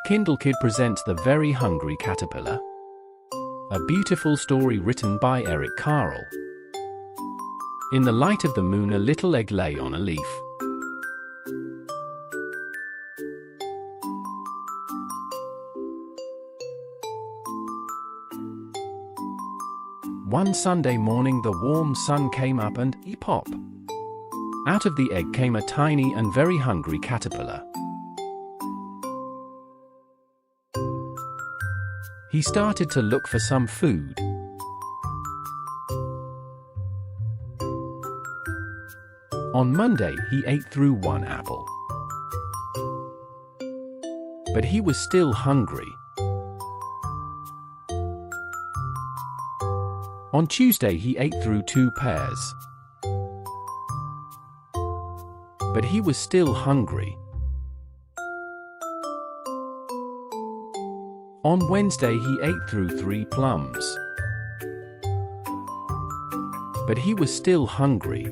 Kindle Kid presents The Very Hungry Caterpillar, a beautiful story written by Eric Carle. In the light of the moon, a little egg lay on a leaf. One Sunday morning, the warm sun came up and, pop! Out of the egg came a tiny and very hungry caterpillar. He started to look for some food. On Monday, he ate through one apple. But he was still hungry. On Tuesday, he ate through 2 pears. But he was still hungry. On Wednesday, he ate through 3 plums. But he was still hungry.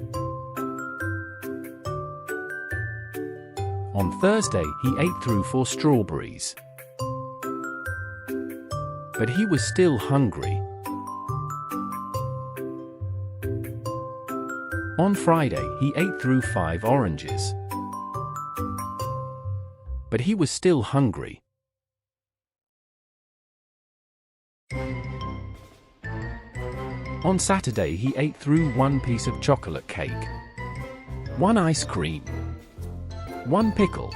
On Thursday, he ate through 4 strawberries. But he was still hungry. On Friday, he ate through 5 oranges. But he was still hungry. On Saturday, he ate through 1 piece of chocolate cake, 1 ice cream, 1 pickle,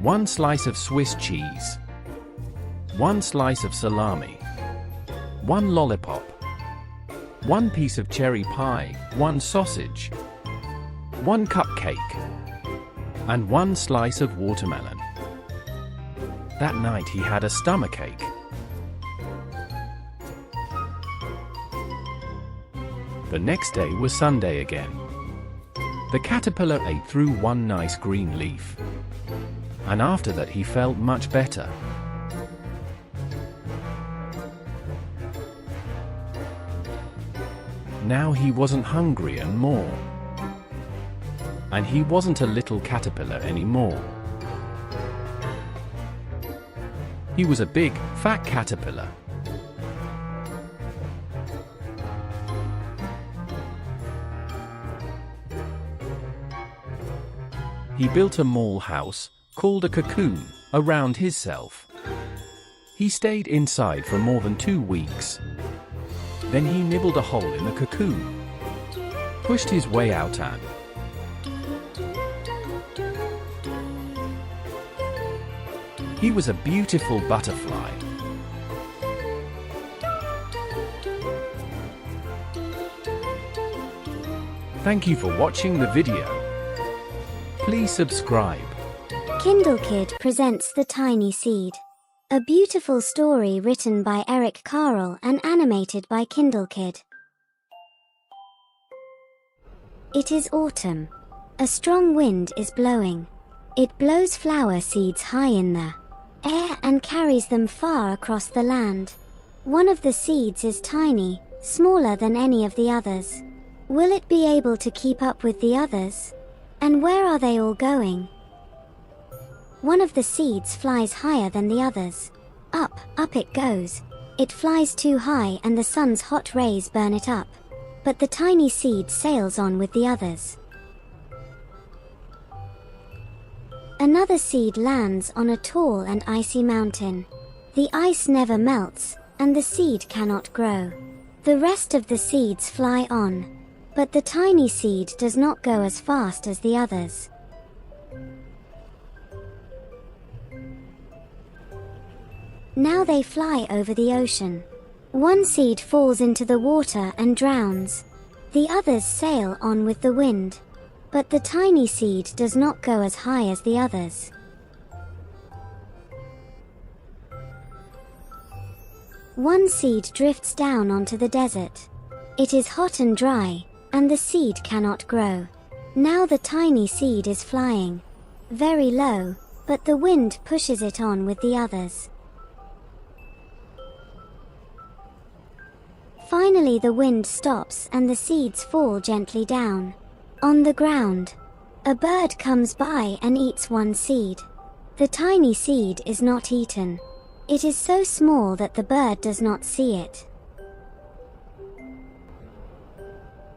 1 slice of Swiss cheese, 1 slice of salami, 1 lollipop, 1 piece of cherry pie, 1 sausage, 1 cupcake, and 1 slice of watermelon. That night he had a stomachache. The next day was Sunday again. The caterpillar ate through 1 nice green leaf, and after that he felt much better. Now he wasn't hungry anymore. And he wasn't a little caterpillar anymore. He was a big, fat caterpillar. He built a mall house, called a cocoon, around himself. He stayed inside for more than 2 weeks. Then he nibbled a hole in the cocoon, pushed his way out and he was a beautiful butterfly. Thank you for watching the video. Please subscribe. Kindle Kid presents The Tiny Seed, a beautiful story written by Eric Carle and animated by Kindle Kid. It is autumn. A strong wind is blowing. It blows flower seeds high in the air and carries them far across the land. One of the seeds is tiny, smaller than any of the others. Will it be able to keep up with the others? And where are they all going? One of the seeds flies higher than the others. Up, up it goes. It flies too high and the sun's hot rays burn it up. But the tiny seed sails on with the others. Another seed lands on a tall and icy mountain. The ice never melts, and the seed cannot grow. The rest of the seeds fly on. But the tiny seed does not go as fast as the others. Now they fly over the ocean. One seed falls into the water and drowns. The others sail on with the wind. But the tiny seed does not go as high as the others. One seed drifts down onto the desert. It is hot and dry, and the seed cannot grow. Now the tiny seed is flying, very low, but the wind pushes it on with the others. Finally the wind stops and the seeds fall gently down. On the ground, a bird comes by and eats one seed. The tiny seed is not eaten. It is so small that the bird does not see it.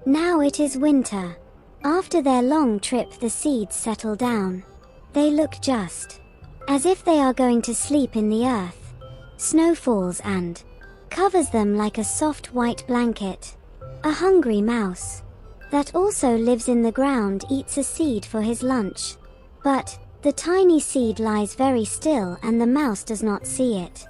Now it is winter. After their long trip, the seeds settle down. They look just as if they are going to sleep in the earth. Snow falls and covers them like a soft white blanket. A hungry mouse that also lives in the ground eats a seed for his lunch. But the tiny seed lies very still and the mouse does not see it.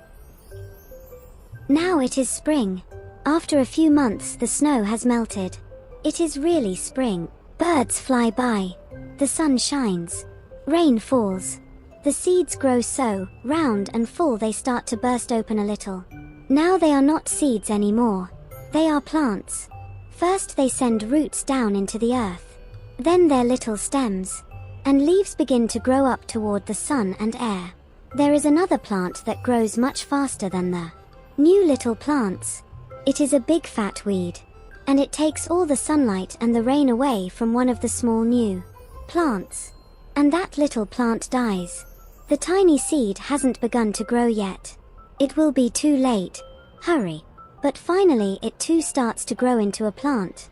Now it is spring. After a few months, the snow has melted. It is really spring. Birds fly by. The sun shines. Rain falls. The seeds grow so round and full they start to burst open a little. Now they are not seeds anymore. They are plants. First they send roots down into the earth. Then their little stems and leaves begin to grow up toward the sun and air. There is another plant that grows much faster than the new little plants. It is a big fat weed, and it takes all the sunlight and the rain away from one of the small new plants. And that little plant dies. The tiny seed hasn't begun to grow yet. It will be too late. Hurry. But finally it too starts to grow into a plant.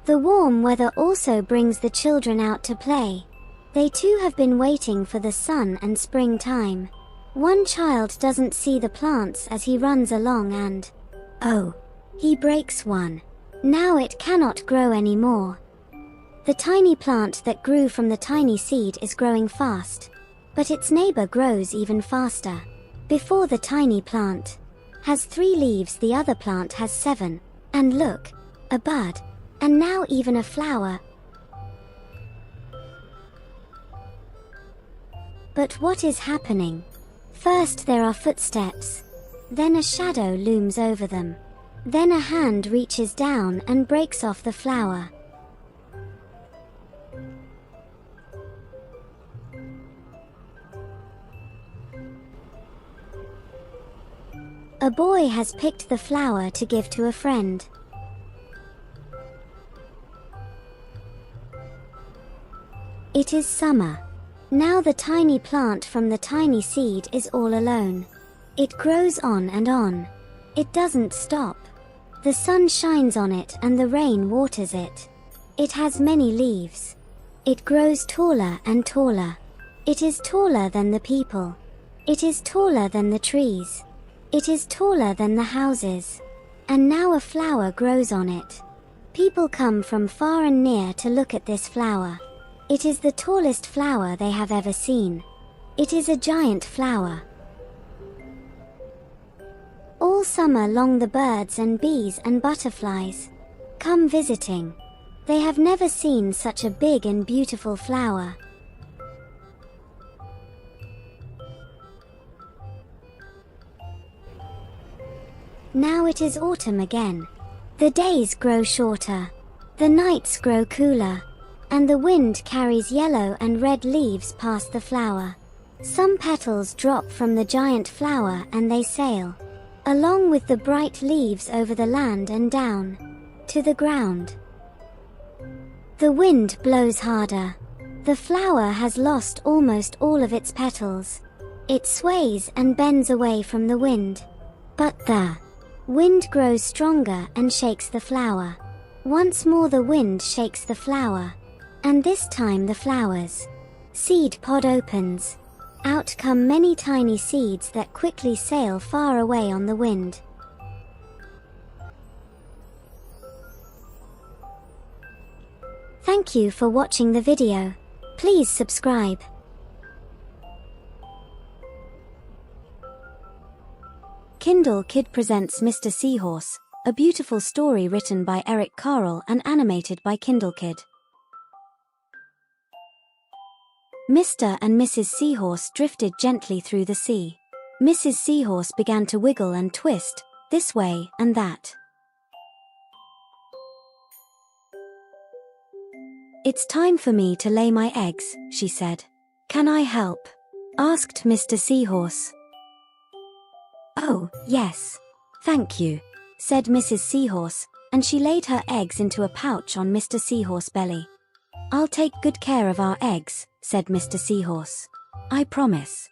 The warm weather also brings the children out to play. They too have been waiting for the sun and springtime. One child doesn't see the plants as he runs along and, oh, he breaks one. Now it cannot grow anymore. The tiny plant that grew from the tiny seed is growing fast, but its neighbor grows even faster. Before the tiny plant has 3 leaves, the other plant has 7. And look, a bud. And now even a flower. But what is happening? First there are footsteps. Then a shadow looms over them. Then a hand reaches down and breaks off the flower. A boy has picked the flower to give to a friend. It is summer. Now the tiny plant from the tiny seed is all alone. It grows on and on. It doesn't stop. The sun shines on it and the rain waters it. It has many leaves. It grows taller and taller. It is taller than the people. It is taller than the trees. It is taller than the houses. And now a flower grows on it. People come from far and near to look at this flower. It is the tallest flower they have ever seen. It is a giant flower. All summer long the birds and bees and butterflies come visiting. They have never seen such a big and beautiful flower. Now it is autumn again. The days grow shorter. The nights grow cooler. And the wind carries yellow and red leaves past the flower. Some petals drop from the giant flower and they sail along with the bright leaves over the land and down to the ground. The wind blows harder. The flower has lost almost all of its petals. It sways and bends away from the wind. But the wind grows stronger and shakes the flower. Once more the wind shakes the flower. And this time the flower's seed pod opens. Out come many tiny seeds that quickly sail far away on the wind. Thank you for watching the video. Please subscribe. Kindle Kid presents Mr. Seahorse, a beautiful story written by Eric Carle and animated by Kindle Kid. Mr. and Mrs. Seahorse drifted gently through the sea. Mrs. Seahorse began to wiggle and twist, this way and that. "It's time for me to lay my eggs," she said. "Can I help?" asked Mr. Seahorse. "Oh, yes. Thank you," said Mrs. Seahorse, and she laid her eggs into a pouch on Mr. Seahorse's belly. "I'll take good care of our eggs," said Mr. Seahorse. I promise."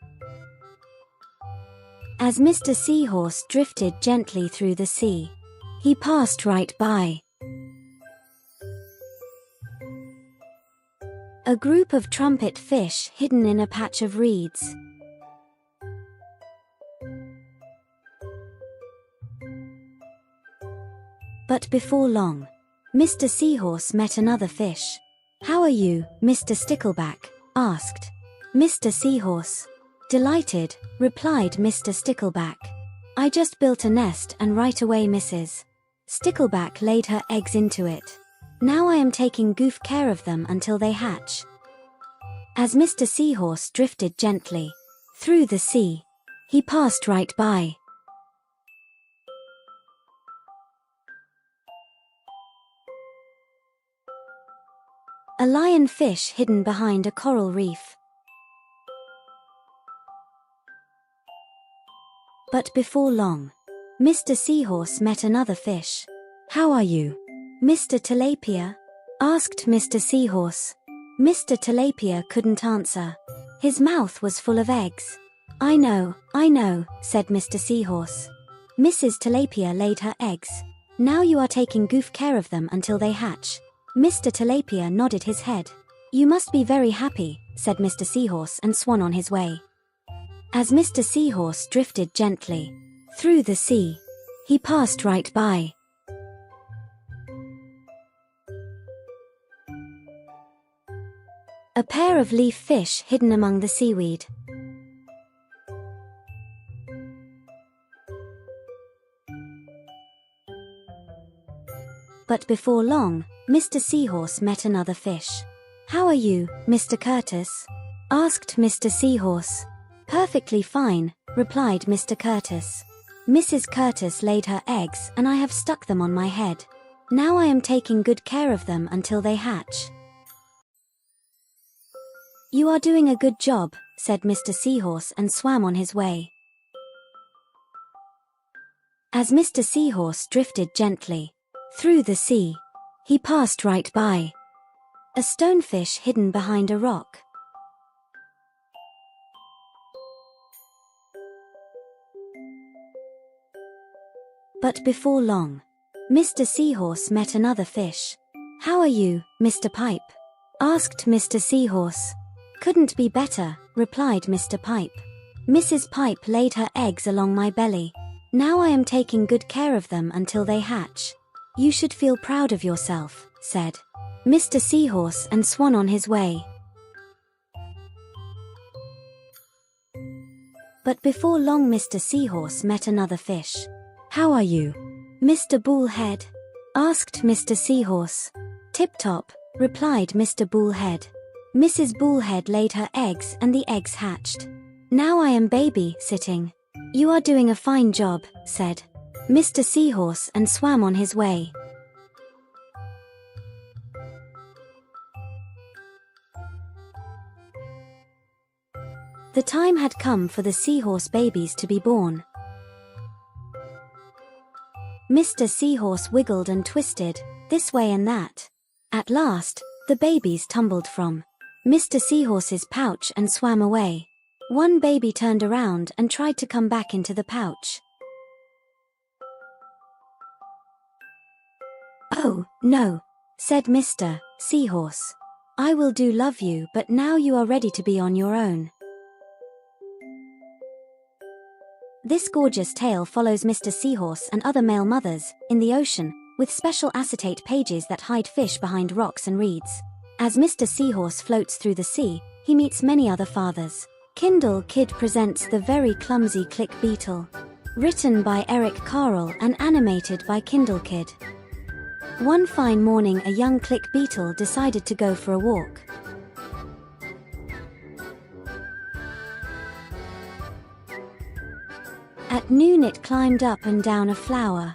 As Mr. Seahorse drifted gently through the sea, he passed right by a group of trumpet fish hidden in a patch of reeds. But before long, Mr. Seahorse met another fish. "How are you, Mr. Stickleback?" asked Mr. Seahorse. "Delighted," replied Mr. Stickleback. "I just built a nest and right away Mrs. Stickleback laid her eggs into it. Now I am taking good care of them until they hatch." As Mr. Seahorse drifted gently through the sea, he passed right by a lionfish hidden behind a coral reef. But before long, Mr. Seahorse met another fish. "How are you, Mr. Tilapia?" asked Mr. Seahorse. Mr. Tilapia couldn't answer. His mouth was full of eggs. I know," said Mr. Seahorse. "Mrs. Tilapia laid her eggs. Now you are taking good care of them until they hatch." Mr. Tilapia nodded his head. "You must be very happy," said Mr. Seahorse and swam on his way. As Mr. Seahorse drifted gently through the sea, he passed right by a pair of leaf fish hidden among the seaweed. But before long, Mr. Seahorse met another fish. "How are you, Mr. Curtis?" asked Mr. Seahorse. "Perfectly fine," replied Mr. Curtis. "Mrs. Curtis laid her eggs and I have stuck them on my head. Now I am taking good care of them until they hatch." "You are doing a good job," said Mr. Seahorse and swam on his way. As Mr. Seahorse drifted gently through the sea, he passed right by a stonefish hidden behind a rock. But before long, Mr. Seahorse met another fish. "How are you, Mr. Pipe?" asked Mr. Seahorse. "Couldn't be better," replied Mr. Pipe. "Mrs. Pipe laid her eggs along my belly. Now I am taking good care of them until they hatch." "You should feel proud of yourself," said Mr. Seahorse and swam on his way. But before long Mr. Seahorse met another fish. "How are you, Mr. Bullhead?" asked Mr. Seahorse. "Tip-top," replied Mr. Bullhead. "Mrs. Bullhead laid her eggs and the eggs hatched. Now I am baby-sitting." "You are doing a fine job," said Mr. Seahorse and swam on his way. The time had come for the seahorse babies to be born. Mr. Seahorse wiggled and twisted, this way and that. At last, the babies tumbled from Mr. Seahorse's pouch and swam away. One baby turned around and tried to come back into the pouch. "Oh, no," said Mr. Seahorse. "I will do love you, but now you are ready to be on your own." This gorgeous tale follows Mr. Seahorse and other male mothers in the ocean, with special acetate pages that hide fish behind rocks and reeds. As Mr. Seahorse floats through the sea, he meets many other fathers. Kindle Kid presents The Very Clumsy Click Beetle. Written by Eric Carle and animated by Kindle Kid. One fine morning a young click beetle decided to go for a walk. At noon it climbed up and down a flower.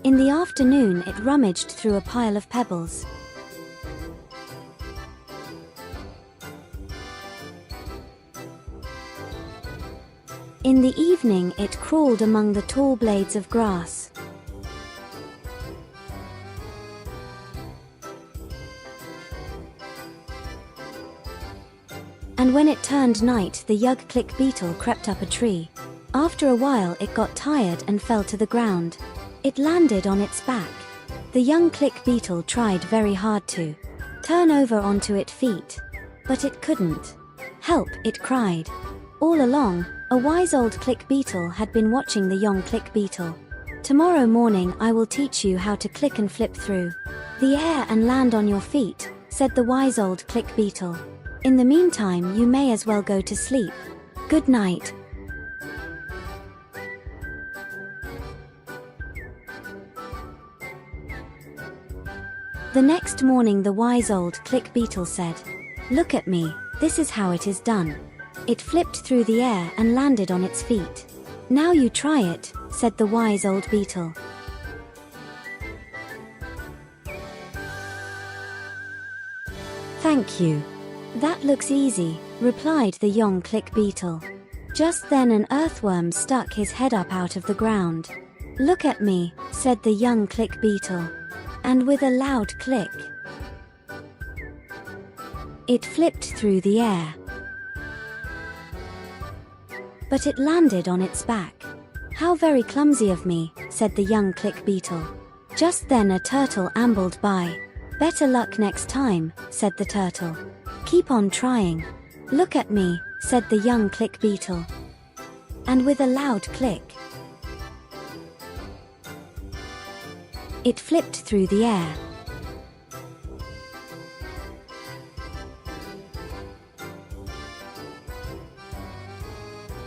In the afternoon it rummaged through a pile of pebbles. In the evening it crawled among the tall blades of grass. And when it turned night, the young click beetle crept up a tree. After a while it got tired and fell to the ground. It landed on its back. The young click beetle tried very hard to turn over onto its feet, but it couldn't. "Help!" it cried. All along, a wise old click beetle had been watching the young click beetle. "Tomorrow morning I will teach you how to click and flip through the air and land on your feet," said the wise old click beetle. "In the meantime you may as well go to sleep. Good night." The next morning the wise old click beetle said, "Look at me, this is how it is done." It flipped through the air and landed on its feet. "Now you try it," said the wise old beetle. "Thank you. That looks easy," replied the young click beetle. Just then an earthworm stuck his head up out of the ground. "Look at me," said the young click beetle. And with a loud click, it flipped through the air. But it landed on its back. "How very clumsy of me," said the young click beetle. Just then a turtle ambled by. "Better luck next time," said the turtle. "Keep on trying." "Look at me," said the young click beetle. And with a loud click, it flipped through the air.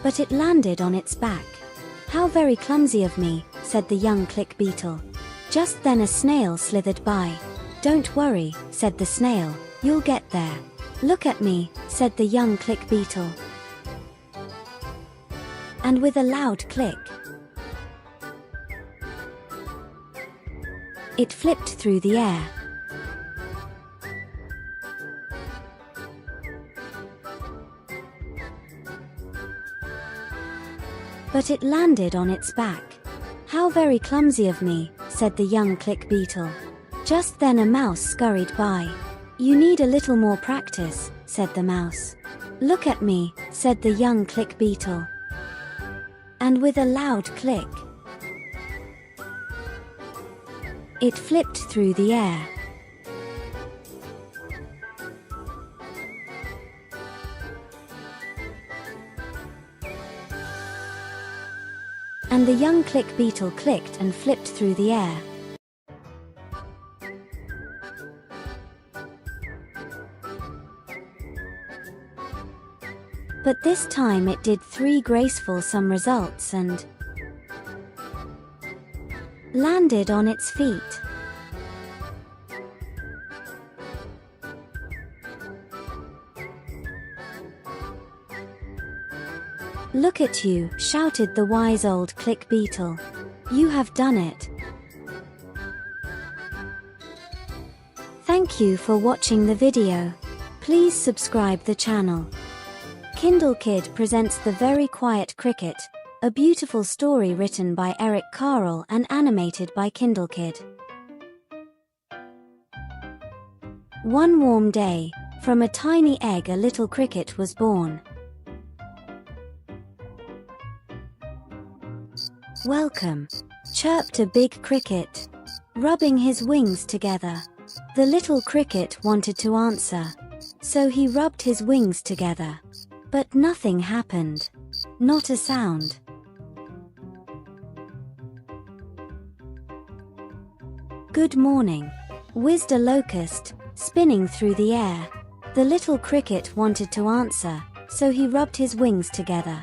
But it landed on its back. "How very clumsy of me," said the young click beetle. Just then a snail slithered by. "Don't worry," said the snail, "you'll get there." "Look at me," said the young click beetle. And with a loud click, it flipped through the air. But it landed on its back. "How very clumsy of me," said the young click beetle. Just then a mouse scurried by. "You need a little more practice," said the mouse. "Look at me," said the young click beetle. And with a loud click, it flipped through the air. And the young click beetle clicked and flipped through the air. But this time it did 3 graceful somersaults and landed on its feet. "Look at you," shouted the wise old click beetle. "You have done it." Thank you for watching the video. Please subscribe the channel. Kindle Kid presents The Very Quiet Cricket, a beautiful story written by Eric Carle and animated by Kindle Kid. One warm day, from a tiny egg a little cricket was born. "Welcome," chirped a big cricket, rubbing his wings together. The little cricket wanted to answer, so he rubbed his wings together. But nothing happened. Not a sound. "Good morning," whizzed a locust, spinning through the air. The little cricket wanted to answer, so he rubbed his wings together.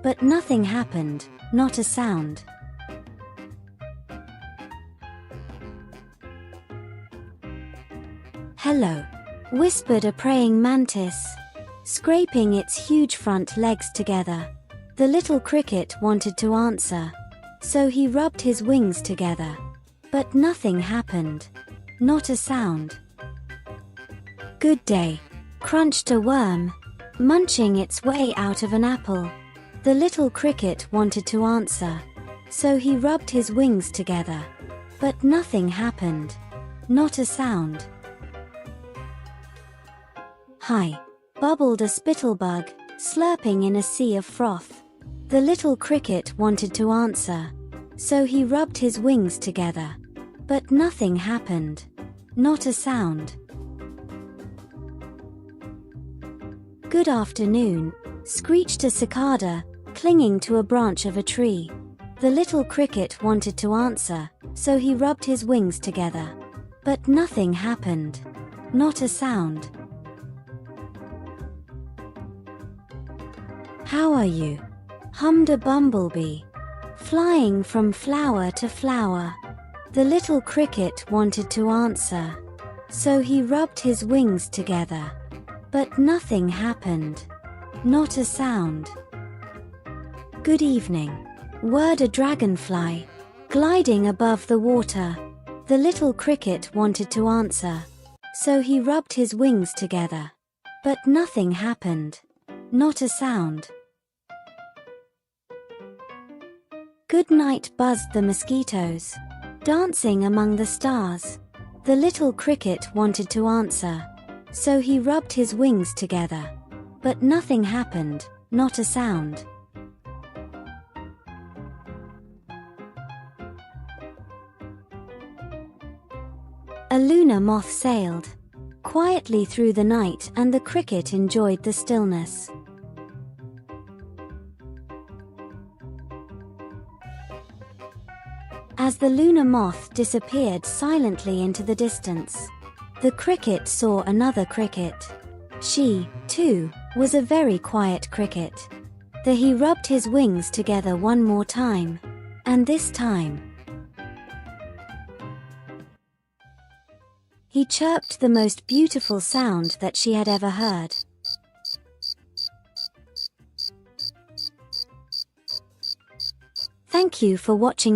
But nothing happened, not a sound. "Hello," whispered a praying mantis, scraping its huge front legs together. The little cricket wanted to answer, so he rubbed his wings together. But nothing happened. Not a sound. "Good day," crunched a worm, munching its way out of an apple. The little cricket wanted to answer, so he rubbed his wings together. But nothing happened. Not a sound. "Hi," bubbled a spittlebug, slurping in a sea of froth. The little cricket wanted to answer, so he rubbed his wings together. But nothing happened. Not a sound. Good afternoon, screeched a cicada, clinging to a branch of a tree. The little cricket wanted to answer, so he rubbed his wings together. But nothing happened. Not a sound. How are you? Hummed a bumblebee, flying from flower to flower. The little cricket wanted to answer, so he rubbed his wings together. But nothing happened. Not a sound. Good evening, whirred a dragonfly, gliding above the water. The little cricket wanted to answer, so he rubbed his wings together. But nothing happened. Not a sound. Good night, buzzed the mosquitoes, dancing among the stars. The little cricket wanted to answer, so he rubbed his wings together. But nothing happened. Not a sound. A lunar moth sailed quietly through the night, and the cricket enjoyed the stillness. As the lunar moth disappeared silently into the distance, the cricket saw another cricket. She, too, was a very quiet cricket. He rubbed his wings together one more time, and this time he chirped the most beautiful sound that she had ever heard. Thank you for watching